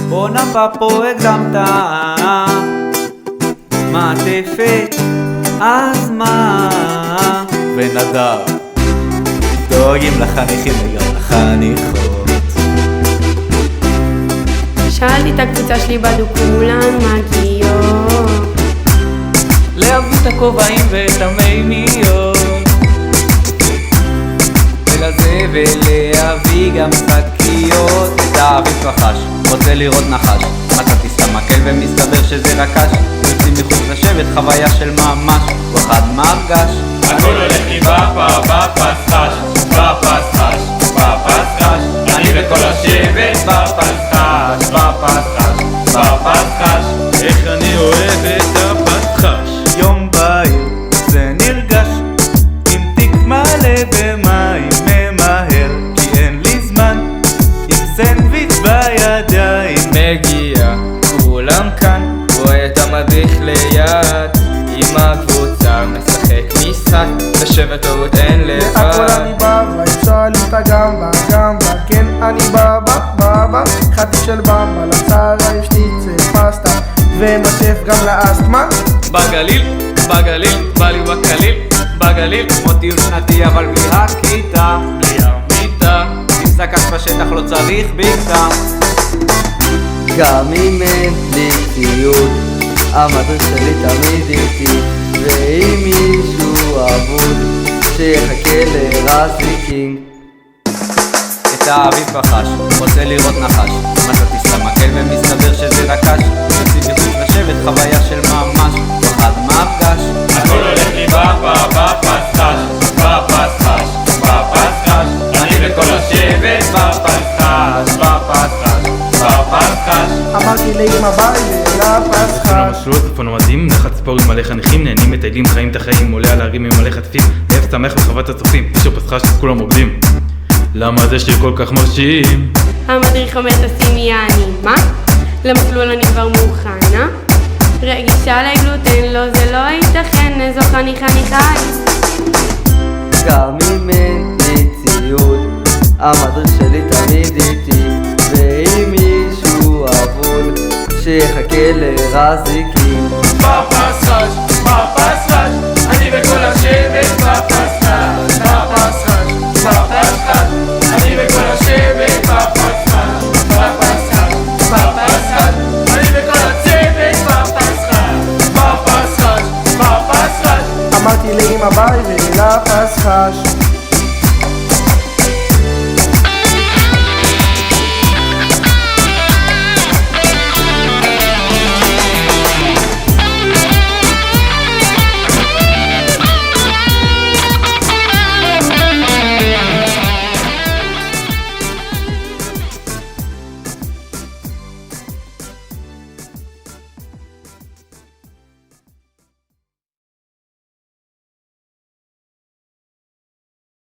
בונה פאפו הקדמת מעטפת, אז מה? ונדר דואגים לחניכים וגם לחניכות. שאלתי את הקבוצה שלי בדו כולן מגיעות להביא את הכובעים ואת המימיות, ולזה ולהביא גם שקיות. את האביב פחש, רוצה לראות נחש, מצאתי סתם מקל ומסתבר שזה רקש. יוצאים מחוץ לשבת, חוויה של ממש, וחד מרגש. הכל הולך לי בפסחש, בפסחש, בפסחש. אני וכל השבט בפסחש, בפסחש, בפסחש. איך אני אוהב את הפסחש. יום בהיר זה נרגש, עם תיק מלא במים ממהר, כי אין לי זמן, עם סנדוויץ' בידיים. מגיע, כולם כאן, רואה את המדריך ליד, עם הקבוצה משחק משחק, בשבט טעות אין לבד. הכל אני בבא, אפשר לי את הגמבה, גמבה, כן אני בבא, בבא, חצי של במבה, לצהריים שטיצה, פסטה, ומשף גם לאסטמה. בגליל, בגליל, בא לי בקליל, בגליל, כמו טיול שנתי אבל בלי הכיתה, בלי המיטה, עם זקס בשטח לא צריך בקתה. גם אם אין לי ציוד, המדריך שלי תמיד איתי, ואם מישהו אבוד, שיחכה לרזיקינג. את האביב פחש, רוצה לראות נחש, מצאתי סתם מקל ומסתבר שזה רקש. יוצאים מחוץ לשבת, חוויה של ממש, וחד מרגש. הכל הולך לי בפסחש, בפסחש, בפסחש. אני וכל השבט בפסחש, בפסחש, בפסחש. אמרתי לאמא ביי לפסחש. צפון המסלול, צפון המדהים, נחת ציפור עם מלא חניכים, נהנים, מטיילים, חיים את החיים, עולה על ההרים עם מלא חטפים, אוהב שמח וחוות הצופים, אישו פסחש אז כולם רוקדים. למה זה שיר כל כך מרשים? המדריך אומר תשימי אני, מה? למסלול אני כבר מוכנה? רגישה לגלוטן, לא זה לא ייתכן, איזו חניכה חי. גם אם אין לי ציוד, המדריך שלי תמיד איתי, ואם מישהו אבוד, שיחכה לרזיקינג.